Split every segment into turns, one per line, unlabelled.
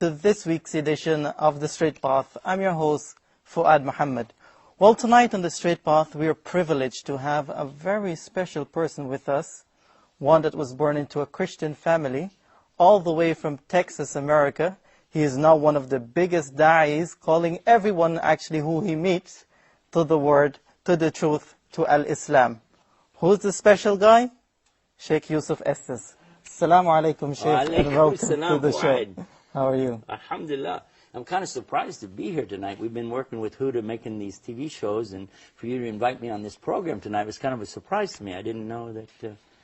to this week's edition of The Straight Path. I'm your host, Fuad Muhammad. Well, tonight on The Straight Path, we are privileged to have a very special person with us, one that was born into a Christian family, all the way from Texas, America. He is now one of the biggest da'is, calling everyone actually who he meets to the word, to the truth, to Al-Islam. Who's the special guy? Sheikh Yusuf Estes. Assalamu alaikum, Sheikh, and welcome to the show. How are you?
Alhamdulillah. I'm kind of surprised to be here tonight. We've been working with Huda making these TV shows, and for you to invite me on this program tonight was kind of a surprise to me. I didn't know that...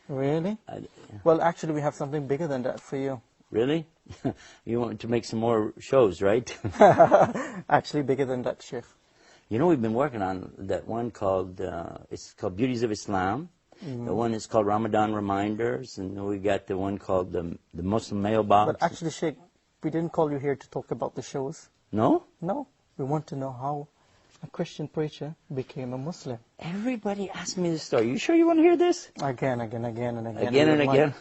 Really? Well, actually, we have something bigger than that for you.
Really? You want to make some more shows, right?
Actually, bigger than that, Sheikh.
You know, we've been working on that one called, it's called Beauties of Islam. The one is called Ramadan Reminders, and then we got the one called the Muslim Mailbox.
But actually, Sheikh, we didn't call you here to talk about the shows.
No?
No. We want to know how a Christian preacher became a Muslim.
Everybody asks me this story. You sure you want to hear this?
Again and again.
Again and again.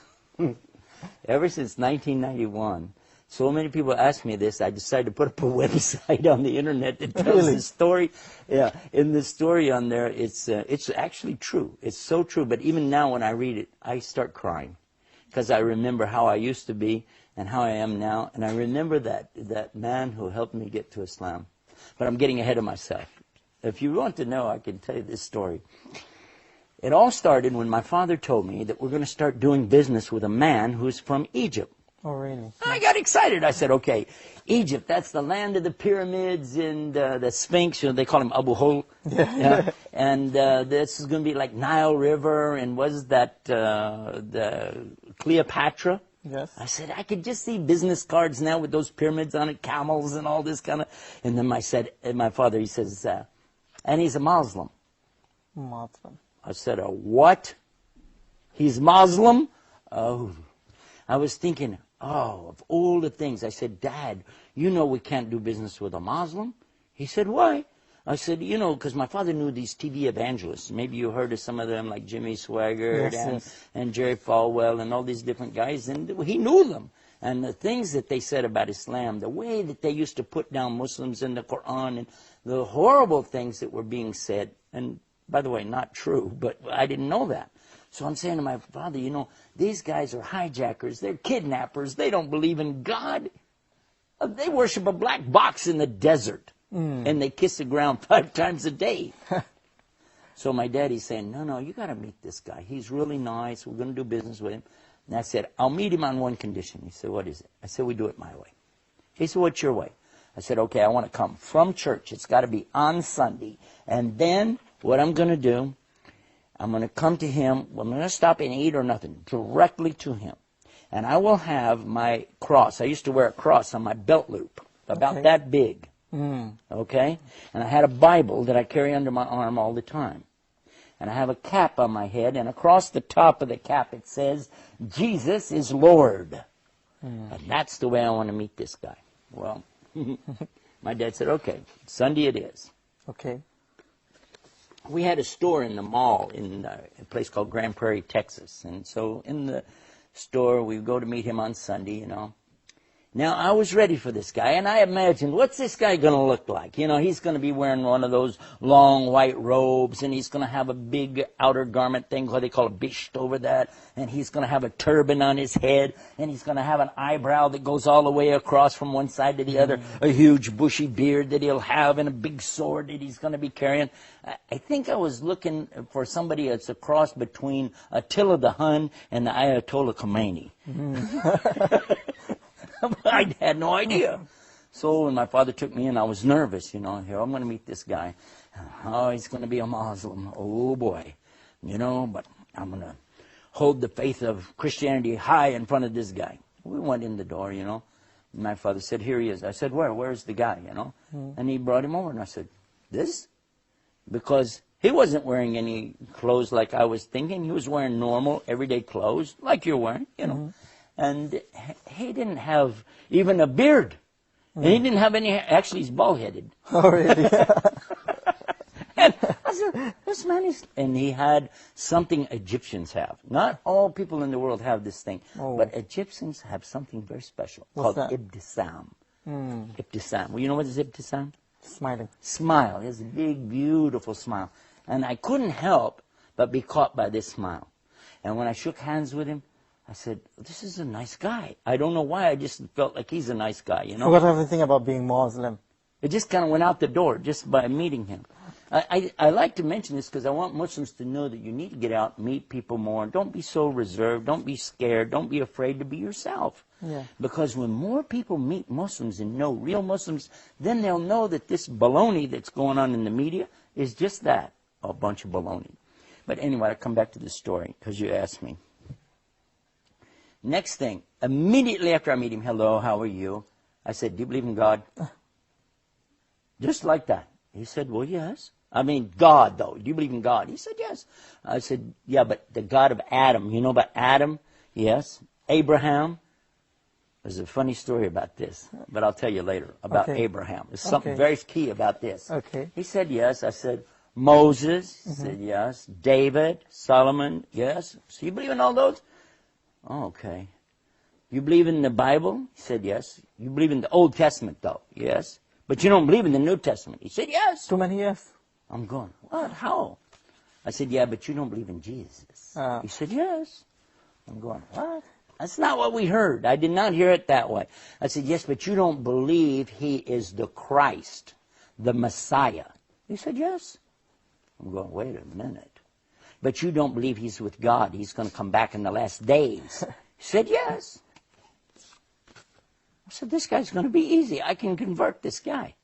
Ever since 1991, so many people ask me this, I decided to put up a website on the internet that tells the story. Yeah, in the story on there, it's actually true. It's so true. But even now when I read it, I start crying. Because I remember how I used to be and how I am now. And I remember that man who helped me get to Islam. But I'm getting ahead of myself. If you want to know, I can tell you this story. It all started when my father told me that we're going to start doing business with a man who's from Egypt.
Oh, really?
I got excited. I said, okay, Egypt, that's the land of the pyramids and the Sphinx. You know, they call him Abu Hol. Yeah. And this is going to be like Nile River, and was that the Cleopatra?
Yes.
I said, I could just see business cards now with those pyramids on it, camels and all this kind of... And then my father, he says, and he's a Muslim.
Muslim.
I said, a what? He's Muslim? Oh. I was thinking, of all the things. I said, Dad, you know we can't do business with a Muslim? He said, why? I said, you know, because my father knew these TV evangelists. Maybe you heard of some of them, like Jimmy Swaggart and Jerry Falwell and all these different guys. And he knew them. And the things that they said about Islam, the way that they used to put down Muslims in the Qur'an, and the horrible things that were being said. And by the way, not true, but I didn't know that. So I'm saying to my father, you know, these guys are hijackers. They're kidnappers. They don't believe in God. They worship a black box in the desert. And they kiss the ground 5 times a day. So my daddy's saying, no, you got to meet this guy. He's really nice. We're going to do business with him. And I said, I'll meet him on one condition. He said, what is it? I said, we do it my way. He said, what's your way? I said, okay, I want to come from church. It's got to be on Sunday. And then what I'm going to do, I'm going to come to him. I'm going to stop and eat or nothing, directly to him. And I will have my cross. I used to wear a cross on my belt loop, about that big. Okay? And I had a Bible that I carry under my arm all the time. And I have a cap on my head, and across the top of the cap it says, Jesus is Lord. And that's the way I want to meet this guy. Well, my dad said, okay, Sunday it is.
Okay.
We had a store in the mall in a place called Grand Prairie, Texas. And so in the store, we go to meet him on Sunday, you know. Now, I was ready for this guy, and I imagined, what's this guy going to look like? You know, he's going to be wearing one of those long white robes, and he's going to have a big outer garment thing, what they call a bisht over that, and he's going to have a turban on his head, and he's going to have an eyebrow that goes all the way across from one side to the other, a huge bushy beard that he'll have, and a big sword that he's going to be carrying. I think I was looking for somebody that's a cross between Attila the Hun and the Ayatollah Khomeini. I had no idea. So when my father took me in, I was nervous, you know. Here, I'm going to meet this guy. Oh, he's going to be a Muslim. Oh, boy. You know, but I'm going to hold the faith of Christianity high in front of this guy. We went in the door, you know. And my father said, here he is. I said, where's the guy, you know? And he brought him over, and I said, this? Because he wasn't wearing any clothes like I was thinking. He was wearing normal, everyday clothes, like you're wearing, you know. And he didn't have even a beard. And he didn't have any hair. Actually, he's bald-headed.
Oh, really?
And I said, this man is... And he had something Egyptians have. Not all people in the world have this thing. But Egyptians have something very special called ibtisam. Ibtisam. Well, you know what is ibtisam?
Smiling.
Smile. He has a big, beautiful smile. And I couldn't help but be caught by this smile. And when I shook hands with him, I said, this is a nice guy. I don't know why, I just felt like he's a nice guy, you know.
Forgot everything about being Muslim.
It just kind of went out the door just by meeting him. I like to mention this because I want Muslims to know that you need to get out, meet people more. Don't be so reserved. Don't be scared. Don't be afraid to be yourself.
Yeah.
Because when more people meet Muslims and know real Muslims, then they'll know that this baloney that's going on in the media is just that, a bunch of baloney. But anyway, I'll come back to the story because you asked me. Next thing, immediately after I meet him, hello, how are you? I said, do you believe in God? Just like that. He said, well, yes. I mean, God, though. Do you believe in God? He said, yes. I said, yeah, but the God of Adam. You know about Adam? Yes. Abraham. There's a funny story about this, but I'll tell you later about Abraham. There's something very key about this.
Okay.
He said, yes. I said, Moses. He said, yes. David, Solomon, yes. So you believe in all those? Oh, okay. You believe in the Bible? He said, yes. You believe in the Old Testament, though? Yes. But you don't believe in the New Testament? He said, yes.
Too many yes.
I'm going, what? How? I said, yeah, but you don't believe in Jesus. He said, yes. I'm going, what? That's not what we heard. I did not hear it that way. I said, yes, but you don't believe he is the Christ, the Messiah. He said, yes. I'm going, wait a minute. But you don't believe he's with God. He's going to come back in the last days. He said, yes. I said, this guy's going to be easy. I can convert this guy.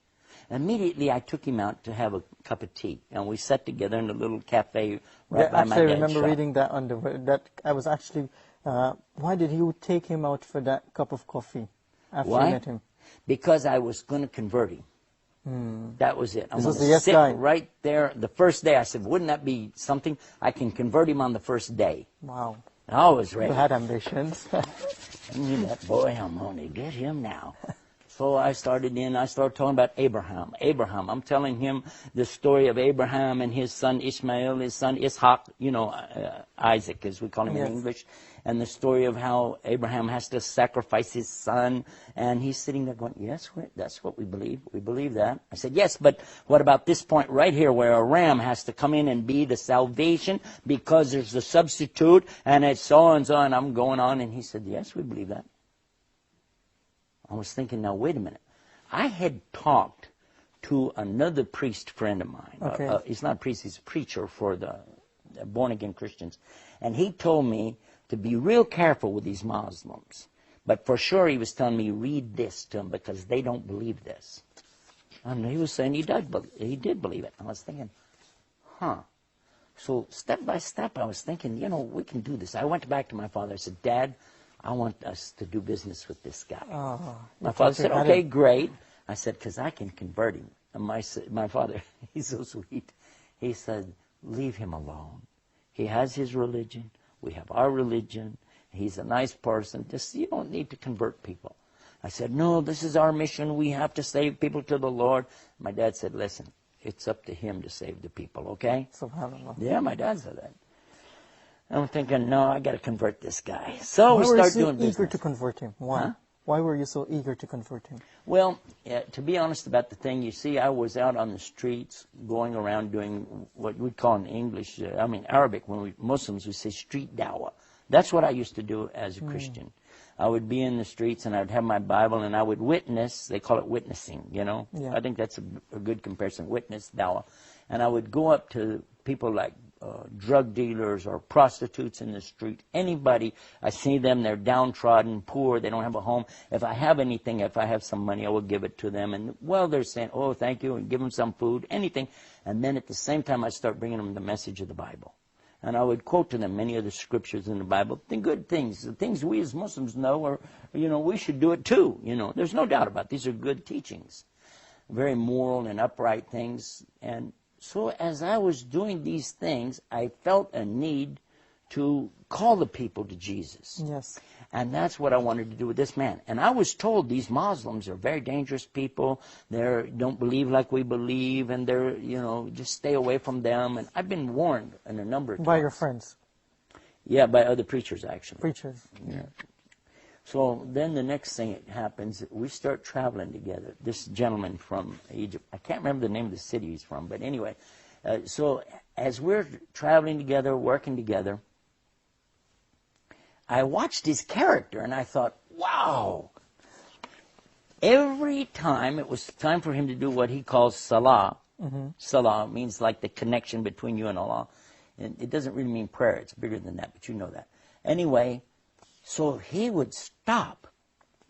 Immediately, I took him out to have a cup of tea. And we sat together in a little cafe right by my dad's shop.
I remember reading that on that I was actually, why did you take him out for that cup of coffee after you met him?
Because I was going to convert him. That was it. I'm
This was
going
the
to
yes
sit
guy.
right there the first day. I said, wouldn't that be something? I can convert him on the first day.
Wow.
I was ready.
You had ambitions.
That boy, I'm going to get him now. So I started talking about Abraham. I'm telling him the story of Abraham and his son Ishmael, his son Ishaq, Isaac, as we call him in English, and the story of how Abraham has to sacrifice his son. And he's sitting there going, yes, that's what we believe. We believe that. I said, yes, but what about this point right here where a ram has to come in and be the salvation because there's the substitute and it's so and so, and I'm going on. And he said, yes, we believe that. I was thinking, now, wait a minute. I had talked to another priest friend of mine. He's not a priest, he's a preacher for the born-again Christians. And he told me to be real careful with these Muslims. But for sure he was telling me, read this to them because they don't believe this. And he was saying he did believe it. I was thinking, So step by step I was thinking, we can do this. I went back to my father. I said, Dad, I want us to do business with this guy. My father said, okay, great. I said, because I can convert him. And my father, he's so sweet. He said, leave him alone. He has his religion. We have our religion. He's a nice person. You don't need to convert people. I said, no, this is our mission. We have to save people to the Lord. My dad said, listen, it's up to him to save the people, okay?
SubhanAllah.
Yeah, my dad said that. I'm thinking, no, I got to convert this guy. So we start doing business.
Why were you so eager to convert him? Why?
Huh?
Why were you so eager to convert him?
Well, to be honest about the thing, you see, I was out on the streets going around doing what we call in English, Arabic, when Muslims would say street dawah. That's what I used to do as a Christian. I would be in the streets and I would have my Bible and I would witness. They call it witnessing, Yeah. I think that's a good comparison, witness, dawah. And I would go up to people like drug dealers or prostitutes in the street, anybody, I see them, they're downtrodden, poor, they don't have a home. If I have anything, if I have some money, I will give it to them. And they're saying, oh, thank you, and give them some food, anything. And then at the same time, I start bringing them the message of the Bible. And I would quote to them many of the scriptures in the Bible, the good things, the things we as Muslims know, or, we should do it too. There's no doubt about it. These are good teachings, very moral and upright things. And so as I was doing these things, I felt a need to call the people to Jesus.
Yes.
And that's what I wanted to do with this man. And I was told these Muslims are very dangerous people. They don't believe like we believe, and they're, just stay away from them. And I've been warned in a number of times.
By your friends?
Yeah, by other preachers, actually.
Preachers.
Yeah. So then the next thing that happens, we start traveling together. This gentleman from Egypt, I can't remember the name of the city he's from, but anyway. So as we're traveling together, working together, I watched his character and I thought, wow. Every time it was time for him to do what he calls salah. Salah means like the connection between you and Allah. And it doesn't really mean prayer. It's bigger than that, but you know that. Anyway, so he would stop.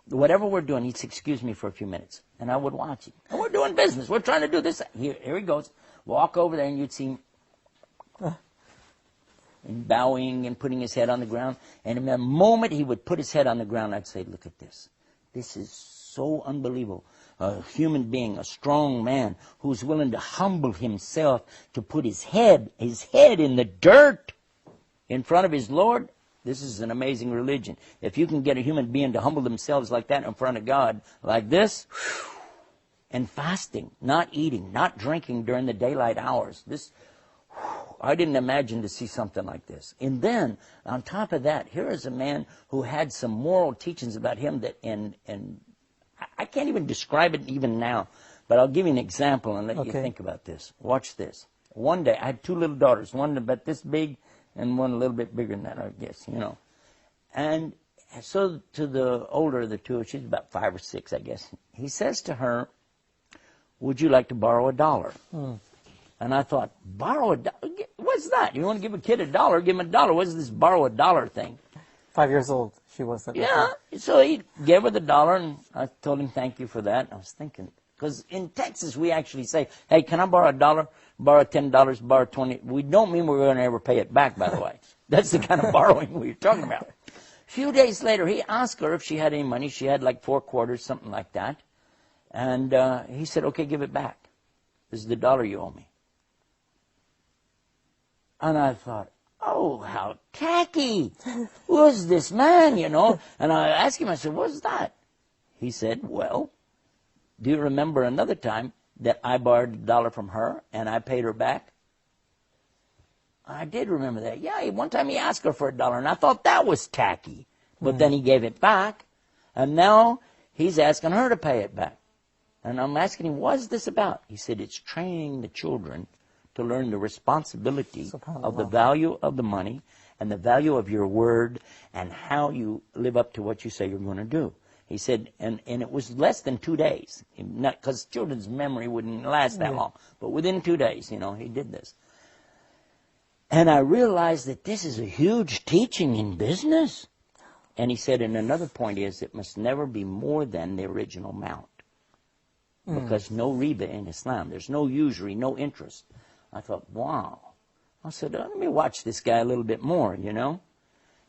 Whatever we're doing, he'd say, excuse me for a few minutes. And I would watch him. And we're doing business. We're trying to do this. Here he goes. Walk over there and you'd see him and bowing and putting his head on the ground. And in the moment he would put his head on the ground, I'd say, look at this. This is so unbelievable. A human being, a strong man who's willing to humble himself to put his head in the dirt in front of his Lord. This is an amazing religion. If you can get a human being to humble themselves like that in front of God, like this, and fasting, not eating, not drinking during the daylight hours. I didn't imagine to see something like this. And then, on top of that, here is a man who had some moral teachings about him that, and I can't even describe it even now, but I'll give you an example and let you think about this. Watch this. One day, I had two little daughters, one about this big and one a little bit bigger than that, I guess, you know. And so to the older of the two, she's about 5 or 6, I guess, he says to her, would you like to borrow $1? And I thought, borrow $1? What's that? You want to give a kid $1? Give him $1. What's this borrow $1 thing?
5 years old, she was at that time.
So he gave her the $1, and I told him thank you for that. I was thinking, because in Texas we actually say, hey, can I borrow $1? Borrow $10, borrow $20. We don't mean we're going to ever pay it back, by the way. That's the kind of borrowing we're talking about. A few days later, he asked her if she had any money. She had like 4 quarters, something like that. And he said, okay, give it back. This is the $1 you owe me. And I thought, oh, how tacky. Who's this man, you know? And I asked him, I said, what's that? He said, well, do you remember another time that I borrowed $1 from her and I paid her back? I did remember that. Yeah, one time he asked her for $1 and I thought that was tacky. But then he gave it back. And now he's asking her to pay it back. And I'm asking him, what's this about? He said, it's training the children to learn the responsibility of the value of the money and the value of your word and how you live up to what you say you're going to do. He said, and it was less than 2 days, because children's memory wouldn't last that long. But within 2 days, you know, he did this. And I realized that this is a huge teaching in business. And he said, and another point is, it must never be more than the original amount. Because no riba in Islam. There's no usury, no interest. I thought, wow. I said, let me watch this guy a little bit more, you know.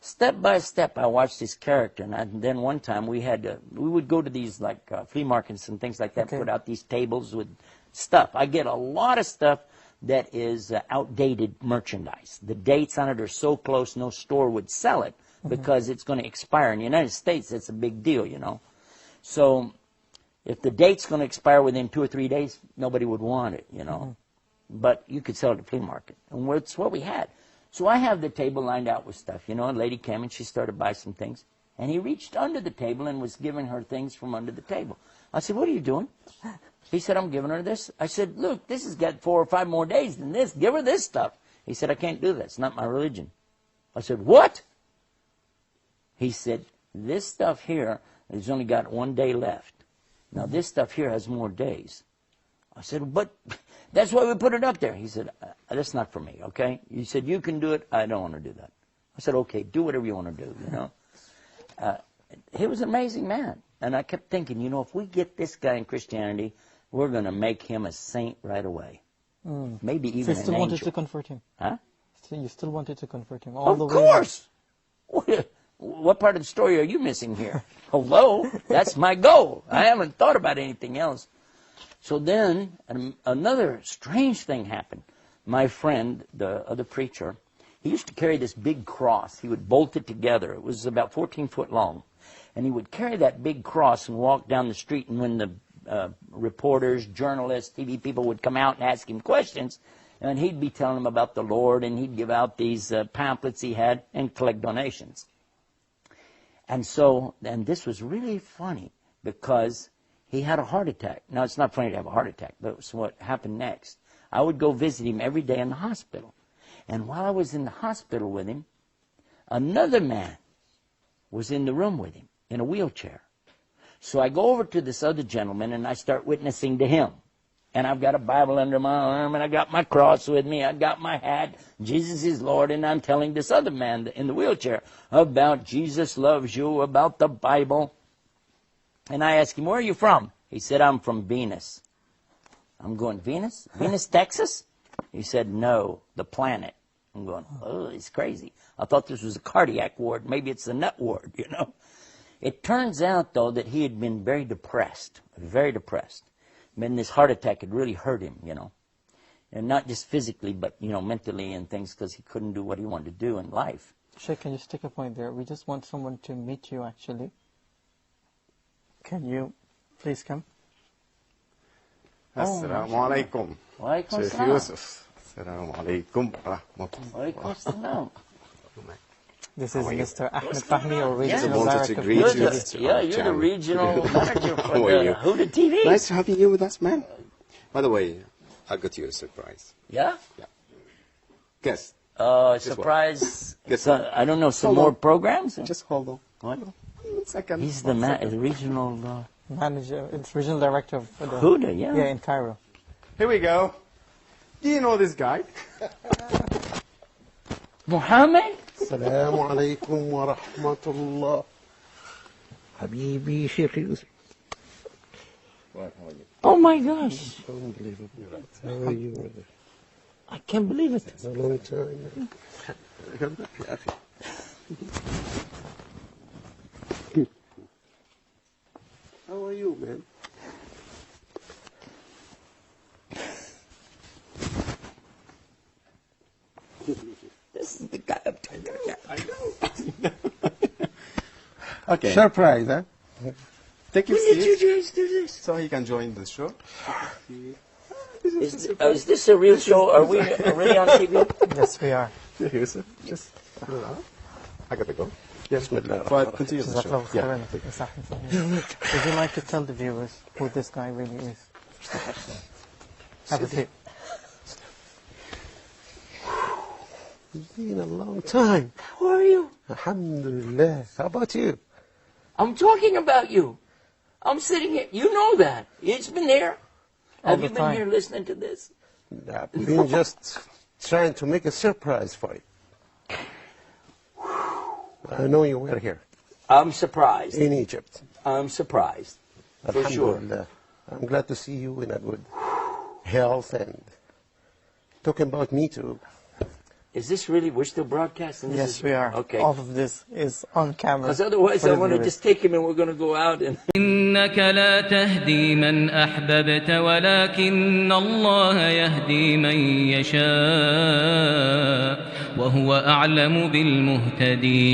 Step by step, I watched his character. And then one time we would go to these like flea markets and things like that, put out these tables with stuff. I get a lot of stuff that is outdated merchandise. The dates on it are so close, no store would sell it because it's going to expire. In the United States, that's a big deal, you know. So if the date's going to expire within 2 or 3 days, nobody would want it, you know. But you could sell it at the flea market. And it's what we had. So I have the table lined out with stuff. You know, a lady came and she started to buy some things. And he reached under the table and was giving her things from under the table. I said, what are you doing? He said, I'm giving her this. I said, look, this has got 4 or 5 more days than this. Give her this stuff. He said, I can't do that. It's not my religion. I said, what? He said, this stuff here has only got 1 day left. Now, this stuff here has more days. I said, but that's why we put it up there. He said, that's not for me, okay? He said, you can do it. I don't want to do that. I said, okay, do whatever you want to do, you know. He was an amazing man. And I kept thinking, you know, if we get this guy in Christianity, we're going to make him a saint right away. Maybe even an angel.
So you still wanted to convert him?
Huh?
So you still wanted to convert him all the way?
Of course! What part of the story are you missing here? Hello? That's my goal. I haven't thought about anything else. So then, another strange thing happened. My friend, the other preacher, he used to carry this big cross. He would bolt it together. It was about 14 foot long. And he would carry that big cross and walk down the street. And when the reporters, journalists, TV people would come out and ask him questions, and he'd be telling them about the Lord, and he'd give out these pamphlets he had and collect donations. And this was really funny because he had a heart attack. Now, it's not funny to have a heart attack, but it's what happened next. I would go visit him every day in the hospital. And while I was in the hospital with him, another man was in the room with him in a wheelchair. So I go over to this other gentleman and I start witnessing to him. And I've got a Bible under my arm, and I got my cross with me, I got my hat, Jesus is Lord, and I'm telling this other man in the wheelchair about Jesus loves you, about the Bible. And I asked him, where are you from? He said, I'm from Venus. I'm going, Venus? Venus, Texas? He said, no, the planet. I'm going, oh, it's crazy. I thought this was a cardiac ward. Maybe it's the nut ward, you know. It turns out, though, that he had been very depressed, very depressed. And this heart attack had really hurt him, you know. And not just physically, but, you know, mentally and things, because he couldn't do what he wanted to do in life.
Sheikh, can you just take a point there? We just want someone to meet you, actually. Can you please come?
Assalamu alaikum.
Walaikum
Sheikh
salam.
Yusuf. Assalamu alaikum.
Walaikum salam.
This is Mr. Ahmed Fahmi, or
Yeah.
regional
I wanted to
director of
greet
Huda
you.
TV.
Yeah, you're the regional manager for
How are you?
the Huda TV.
Nice having you with us, man. By the way, I got you a surprise.
Yeah?
Guess.
Surprise.
Guess
So,
what?
I don't know, some
Hold
more
on.
programs?
Just hold on.
What?
1 second.
He's the regional
Manager, it's regional director of Huda.
Huda, yeah.
Yeah, in Cairo.
Here we go. Do you know this guy?
Muhammad?
السلام عليكم ورحمة الله حبيبي شيخ يوسف.
Oh my gosh.
Unbelievable. How are you?
I can't believe it.
It's a long time. يا أخي. How are you, man?
This is the guy I'm talking about.
I know. Okay.
Surprise, huh?
Take your
When did you
seat
guys do this?
so he can join the show.
Is this a real show? Are we already on TV?
Yes, we are.
Sheikh Yusuf, just I gotta go.
بسم الله
But continue the
Jazakallah
show. Yeah.
khairan, Mr. Ahmed Fahmi. Would you like to tell the viewers who this guy really is? Have a seat.
It's been a long time.
How are you?
Alhamdulillah. How about you?
I'm talking about you. I'm sitting here. You know that. It's been there.
All
Have
the
you been
time.
here listening to this?
I've been just trying to make a surprise for you. I know you were here
I'm surprised.
in Egypt.
I'm surprised. For sure.
Alhamdulillah. I'm glad to see you in a good health, and talking about me too.
Is this really, we're still broadcasting? This
Yes,
is,
we are.
Okay.
All of this is on camera.
Because otherwise
for
I
the
want to
viewers.
just take him and we're going to go out and...
إنك لا تهدي من أحببت ولكن الله يهدي من يشاء وهو أعلم بالمهتدين